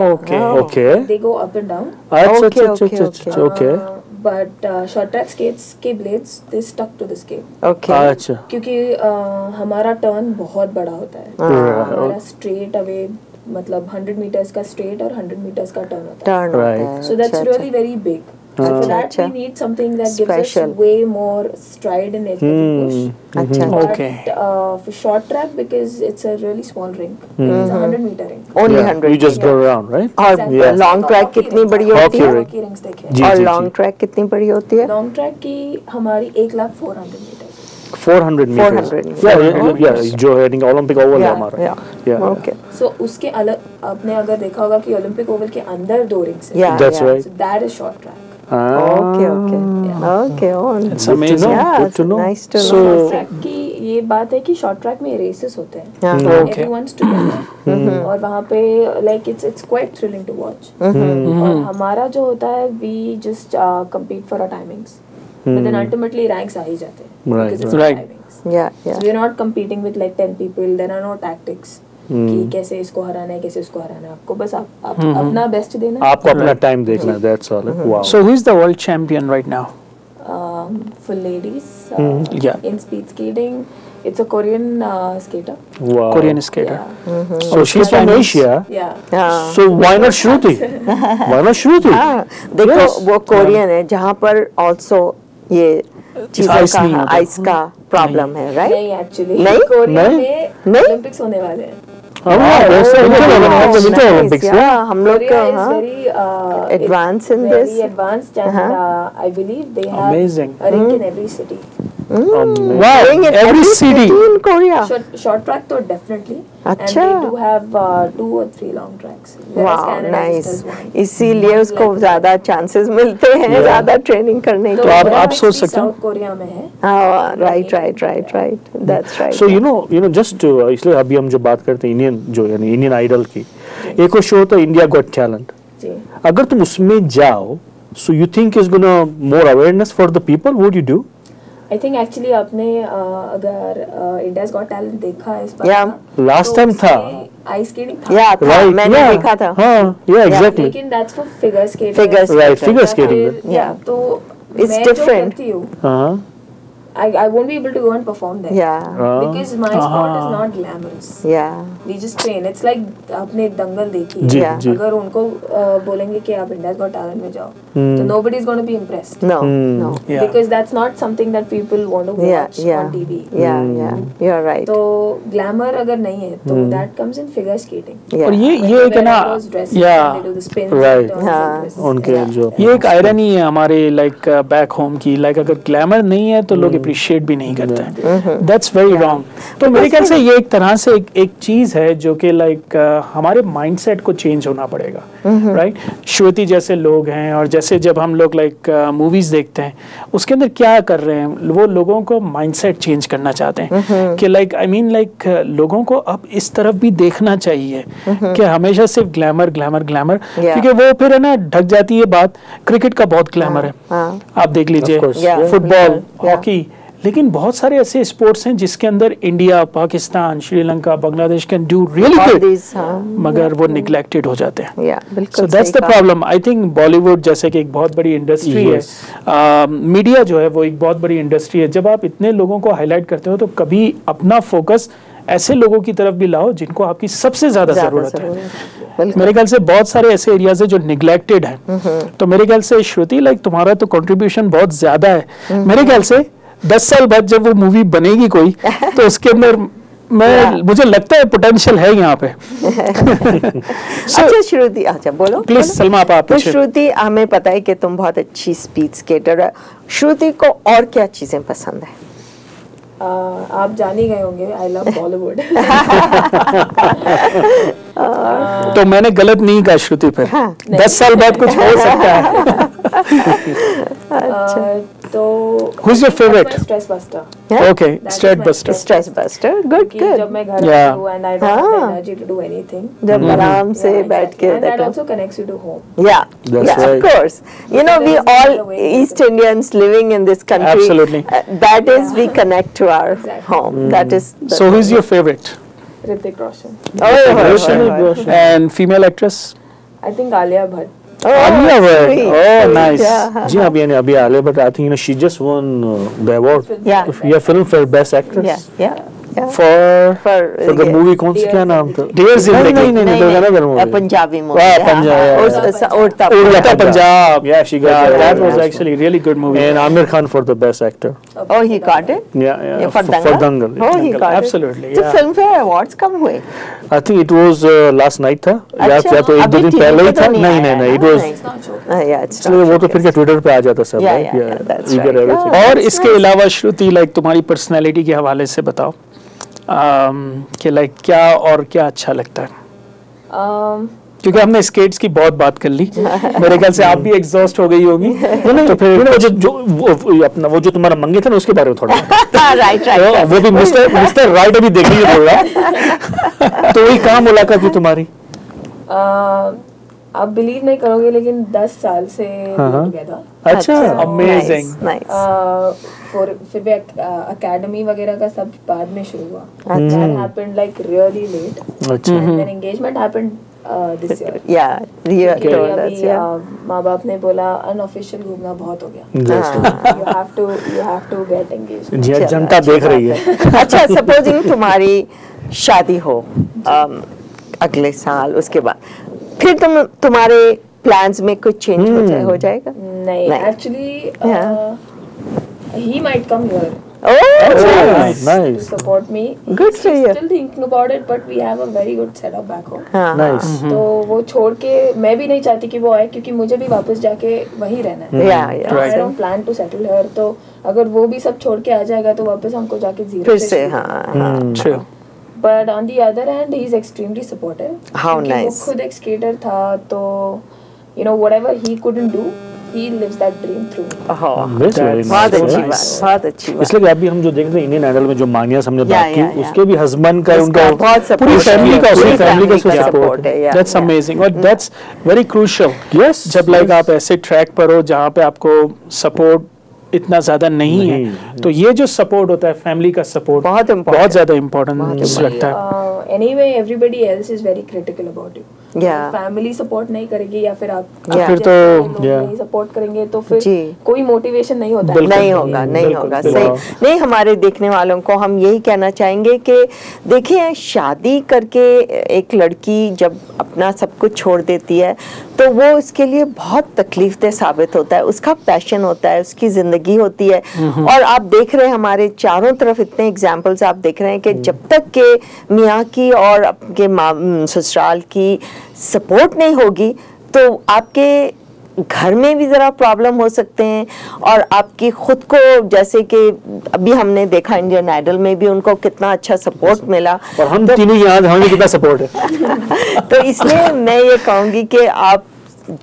Okay. They go up and down. Okay. But short track skates के blades they stuck to the skate. Okay. अच्छा. क्योंकि हमारा turn बहुत बड़ा होता है. हमारा straight away मतलब 100 meters का straight और 100 meters का turn होता है. Right. So that's really very big. So for that we need something that gives us way more stride and edge push. But for short track because it's a really small rink, it's a 100-meter rink. Only 100. You just go around, right? और long track कितनी बड़ी होती है? Hockey rinks देखे. और long track कितनी बड़ी होती है? Long track की हमारी 1,04,000 meters. 400 meters. Yeah. जो है ओलंपिक ओवल है हमारा. Okay. So उसके अलग आपने अगर देखा होगा कि ओलंपिक ओवल के अंदर 2 रिंग्स हैं. That's right. So that is short track. Okay. It's amazing. Good to know. Nice to know. Short track की ये बात है कि शॉर्ट ट्रैक में रेसेस होते हैं. Everyone's together. और वहाँ पे like it's quite thrilling to watch. और हमारा जो होता है we just compete for our timings. But then ultimately ranks आ ही जाते हैं. Because it's timings. So we're not competing with like 10 people. There are no tactics. कि कैसे इसको हराना है कैसे उसको हराना है. आपको बस आप अपना बेस्ट देना है. आपको अपना टाइम देखना है. That's all. Wow. So who is the world champion right now? For ladies, in speed skating, it's a Korean skater. Wow. Korean skater. So she's from Asia. So why not Shruti? Why not Shruti? देखो वो Korean है जहाँ पर also ये चीजों ice नहीं का होता। आइस का प्रॉब्लम है, राइट? नहीं एक्चुअली नहीं? कोरिया नहीं? में ओलंपिक्स होने वाले हैं। Olympics, हम लोग Korea is का very advanced in very this. advanced and I believe they have Amazing. a rink in every city. Wow, Doing it every city. in Korea. Short track though definitely. And अच्छा। they do have 2 or 3 long tracks. Whereas वाह, Canada nice. just does one. इसीलिए उसको ज्यादा chances मिलते हैं ज्यादा training करने तो के। आप Olympics सोच भी सकते हो। साउथ कोरिया में है। Right right right right, that's right. So you know just इसलिए अभी हम जो बात करते हैं इंडियन जो यानी इंडियन आइडल की, एक और शो होता है इंडिया गॉट टैलेंट। जी। अगर तुम उसमें जाओ, so you think is gonna more awareness for the people, what you do? I think actually आपने अगर India's Got Talent देखा है इस बार Yeah. Last time था। आइस स्केटिंग था। या था, Right, मैंने yeah. देखा था। हाँ, yeah, exactly. लेकिन that's for figure skating। Figure Right, figure skating. Yeah, तो It's मैं जो different. करती हूँ, हाँ, I won't be able to go and perform there. Yeah. Because my sport is not glamorous. Yeah. We just train. It's like आपने दंगल देखी है। जी, Yeah. जी। अगर उनको बोलेंगे कि आप India's Got Talent में जाओ, तो nobody is going to be impressed. No, no. Yeah. Because that's not something that people want to Yeah, watch yeah. on TV. Yeah. You're right. तो glamour अगर नहीं है, तो that comes in figure skating. और Yeah. ये एक है ना, Those dresses या and they do the spins Right. and turns हाँ, and twists. उनके Yeah. जो ये एक आयरनी है हमारे लाइक बैक होम की, लाइक अगर ग्लैमर नहीं है तो लोग अप्रिशिएट भी नहीं करते हैं। That's very wrong. तो मेरे ख्याल से ये एक तरह से एक चीज है जो कि लाइक हमारे माइंडसेट को चेंज होना पड़ेगा, राइट? श्रुति जैसे लोग हैं और जैसे जब हम लोग लाइक मूवीज देखते हैं उसके अंदर क्या कर रहे हैं, वो लोगों को माइंडसेट चेंज करना चाहते हैं कि लाइक आई मीन लाइक लोगों को अब इस तरफ भी देखना चाहिए कि हमेशा सिर्फ ग्लैमर ग्लैमर ग्लैमर, क्योंकि वो फिर है ना ढक जाती है बात। क्रिकेट का बहुत ग्लैमर है, आप देख लीजिए, Of course, yeah. Football, Yeah. Hockey, लेकिन बहुत सारे ऐसे स्पोर्ट्स हैं जिसके अंदर India, Pakistan, Sri Lanka, Bangladesh can do really All good, these, हाँ। मगर वो निग्लेक्टेड हो जाते हैं। Yeah, बिल्कुल सो दैट्स सही द कहा। प्रॉब्लम। आई थिंक बॉलीवुड जैसे कि एक बहुत बड़ी इंडस्ट्री Yes. है, मीडिया जो है वो एक बहुत बड़ी इंडस्ट्री है। जब आप इतने लोगों को हाईलाइट करते हो तो कभी अपना फोकस ऐसे लोगों की तरफ भी लाओ जिनको आपकी सबसे ज्यादा जरूरत है। बिल्कुल। मेरे ख्याल से बहुत सारे ऐसे एरियाज है जो निग्लेक्टेड हैं। तो मेरे ख्याल से श्रुति लाइक तुम्हारा तो कंट्रीब्यूशन बहुत ज्यादा है। मेरे ख्याल से 10 साल बाद जब वो मूवी बनेगी कोई तो उसके अंदर मुझे लगता है पोटेंशियल है यहाँ पे। अच्छा श्रुति, अच्छा बोलो प्लीज सलमा आप तो श्रुति, हमें पता है कि तुम बहुत अच्छी स्पीड स्केटर है। श्रुति को और क्या चीजें पसंद है? आप जान ही गए होंगे, आई लव बॉलीवुड। तो मैंने गलत नहीं कहा श्रुति, फिर 10 साल बाद कुछ हो सकता है। तो Who's your favorite? Stress buster. Okay, Stress Buster. Stress buster, good कि गुड। जब मैं घर Yeah. आती हूँ and I don't have the energy to do anything. जब आराम से Yeah, बैठ exactly. के And that देखो। also connects you to home. Yeah, That's yeah, right. of course. You know, we There is all another way to East Indians living in this country. Absolutely. That is, we connect to our Exactly. home. That is. The So who's your favorite? Hrithik Roshan. And female actress? I think Alia Bhatt. Alia Bhatt. Oh, nice. जी अभी यानी अभी Alia but I think she just one the award Yeah. Film for best actress Yeah. For for the movie कौन सी क्या नाम था? Dear Zindagi. नहीं तो another movie. Punjabi movie. Wow, Punjabi, उड़ता Urta Punjab. Yeah, she got Yeah, the that award was also. actually really good movie. And Amir Khan for the best actor. Oh, he got it. Yeah, For Dangal. Dangal. Oh, he got Absolutely, it. तो yeah. Film fair awards कब हुए? I think it was last night था अच्छा, या तो एक दो अभी दिन TV पहले ही पे तो था। नहीं नहीं आया नहीं ना? it was It's not joking. Yeah, it's इसलिए वो तो फिर क्या ट्विटर पे आ जाता सब Yeah, right? yeah, that's You get right. everything. Yeah. और That's इसके nice. अलावा श्रुति लाइक तुम्हारी पर्सनालिटी के हवाले से बताओ कि लाइक क्या और क्या अच्छा लगता है, क्योंकि हमने स्केट्स की बहुत बात कर ली। मेरे ख्याल से आप भी एग्जॉस्ट हो गई होगी। तो फिर वो जो वो अपना वो जो तुम्हारा मंगे था ना उसके बारे में थोड़ा राइट तो वो भी मिस्टर राइट अभी देखने थोड़ा तो वही कहाँ मुलाकात हुई तुम्हारी? आप बिलीव नहीं करोगे लेकिन 10 साल से टुगेदर। अच्छा अमेजिंग। फिर भी एकेडमी वगैरह का सब बाद में शुरू हुआ। That happened like really late. अच्छा And then engagement happened this year. Yeah, you क्योंकि told us, अभी yeah. माँ बाप ने बोला अनऑफिशियल घूमना बहुत हो गया। You have to get engaged. जी जनता देख रही है। अच्छा, सपोजिंग तुम्हारी शादी हो अगले साल, उसके बाद फिर तुम्हारे प्लान्स में कुछ चेंज हो जाएगा? नहीं, actually he might come here. Nice. To support me. Good for you. Still thinking about it, but we have a very good setup back home. Nice. तो वो छोड़ के मैं भी नहीं चाहती कि वो आए, क्योंकि मुझे भी वापस जाके वहीं रहना है. I don't plan to settle here. तो अगर वो भी सब छोड़ के आ जाएगा तो वापस हमको जाके जीरो से. True. But on the other hand, he is extremely supportive. How nice. वो खुद एक skater था, तो you know whatever he couldn't do, he lives that dream through. बहुत अच्छी बात. इसलिए अभी हम जो देख रहे हैं इंडियन आइडल में जो मानिया हमने बात की, उसके भी हस्बैंड का उनका पूरी फैमिली का सपोर्ट है. That's amazing और that's very crucial. Yes. जब लाइक आप ऐसे ट्रैक पर हो जहाँ पे आपको सपोर्ट इतना ज्यादा नहीं है, तो ये जो सपोर्ट होता है फैमिली का सपोर्ट बहुत ज्यादा इम्पोर्टेंट लगता है. Anyway, everybody else is very critical about you. Family support नहीं करेगी या फिर आप फिर तो नहीं सपोर्ट करेंगे तो फिर कोई मोटिवेशन नहीं होता. नहीं होगा. सही नहीं. हमारे देखने वालों को हम यही कहना चाहेंगे कि देखिए, शादी करके एक लड़की जब अपना सब कुछ छोड़ देती है तो वो उसके लिए बहुत तकलीफदेह साबित होता है. उसका पैशन होता है, उसकी जिंदगी होती है. और आप देख रहे हैं हमारे चारों तरफ इतने एग्जाम्पल्स आप देख रहे हैं कि जब तक के मियाँ की और आपके ससुराल की सपोर्ट नहीं होगी तो आपके घर में भी ज़रा प्रॉब्लम हो सकते हैं. और आपकी खुद को, जैसे कि अभी हमने देखा इंडियन आइडल में भी उनको कितना अच्छा सपोर्ट मिला, और हम तीनों यहाँ हमें कितना सपोर्ट है. तो इसलिए मैं ये कहूँगी कि आप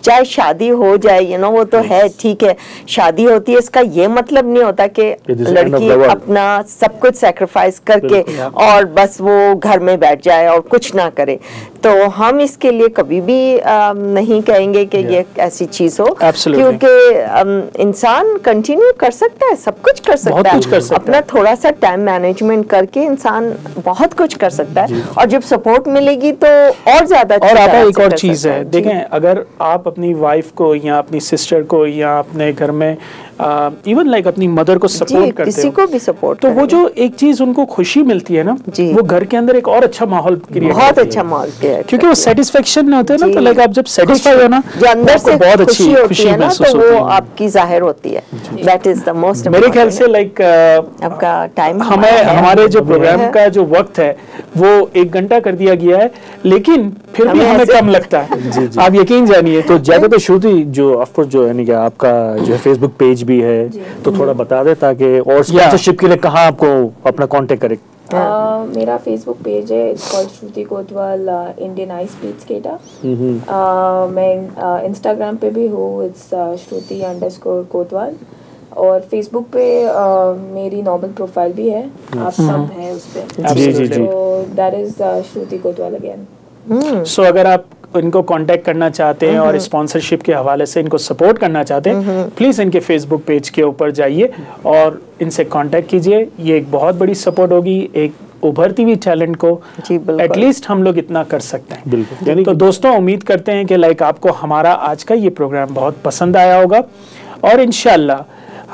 चाहे शादी हो जाए, वो तो है, ठीक है, शादी होती है, इसका ये मतलब नहीं होता कि लड़की अपना सब कुछ सैक्रिफाइस करके और बस वो घर में बैठ जाए और कुछ ना करे. तो हम इसके लिए कभी भी नहीं कहेंगे कि ये ऐसी चीज हो, क्योंकि इंसान कंटिन्यू कर सकता है, सब कुछ कर सकता है. अपना थोड़ा सा टाइम मैनेजमेंट करके इंसान बहुत कुछ कर सकता है. और जब सपोर्ट मिलेगी तो और ज्यादा. और आप एक और चीज है, देखें, अगर आप अपनी वाइफ को या अपनी सिस्टर को या अपने घर में इवन लाइक अपनी मदर को सपोर्ट करते किसी को भी सपोर्ट, तो वो जो एक चीज उनको खुशी मिलती है ना, वो घर के अंदर एक और अच्छा माहौल क्रिएट, बहुत अच्छा माहौल क्रिएट, क्योंकि वो सेटिस्फेक्शन में होते हैं ना. तो लाइक आप जब सेटिस्फाई हो ना, जो अंदर से बहुत अच्छी खुशी महसूस होती है, तो वो आपकी जाहिर होती है. That is the most. मेरे ख्याल से लाइक आपका टाइम, हमारे जो प्रोग्राम का जो वक्त है वो 1 घंटा कर दिया गया है, लेकिन फिर भी हमें कम लगता है. आप यकीन जानिए. तो ज्यादा तो श्रुति जो ऑफकोर्स जो यानी कि आपका जो है फेसबुक पेज भी है, तो थोड़ा बता दे ताकि और स्पॉन्सरशिप के लिए कहाँ आपको अपना कांटेक्ट करें. मेरा फेसबुक पेज है, it's called Shruti Kotwal Indian ice speed skater. मैं इंस्टाग्राम पे भी हूँ, इट्स श्रुति_कोतवाल. और फेसबुक पे मेरी नॉर्मल प्रोफाइल भी है, आप सब हैं उस पे. तो that is Shruti Kotwal again. सो अगर आप इनको कांटेक्ट करना चाहते हैं और स्पॉन्सरशिप के हवाले से इनको सपोर्ट करना चाहते हैं, प्लीज़ इनके फेसबुक पेज के ऊपर जाइए और इनसे कांटेक्ट कीजिए. ये एक बहुत बड़ी सपोर्ट होगी एक उभरती हुई टैलेंट को. एटलीस्ट हम लोग इतना कर सकते हैं. बिल्कुल. तो दोस्तों, उम्मीद करते हैं कि लाइक आपको हमारा आज का ये प्रोग्राम बहुत पसंद आया होगा और इंशाल्लाह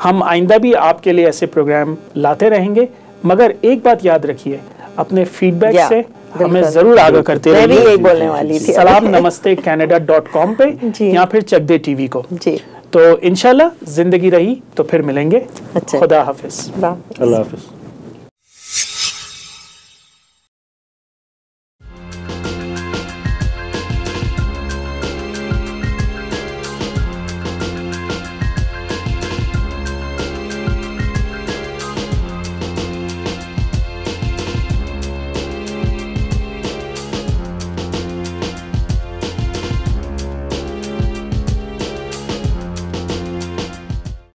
हम आइंदा भी आपके लिए ऐसे प्रोग्राम लाते रहेंगे. मगर एक बात याद रखिए, अपने फीडबैक से हमें जरूर आगाह करते रहिए. मैं भी यही बोलने वाली थी. सलाम नमस्ते canada.com पे या फिर चक दे टीवी को. तो इंशाल्लाह जिंदगी रही तो फिर मिलेंगे. खुदा हाफिज. अल्लाह हाफिज.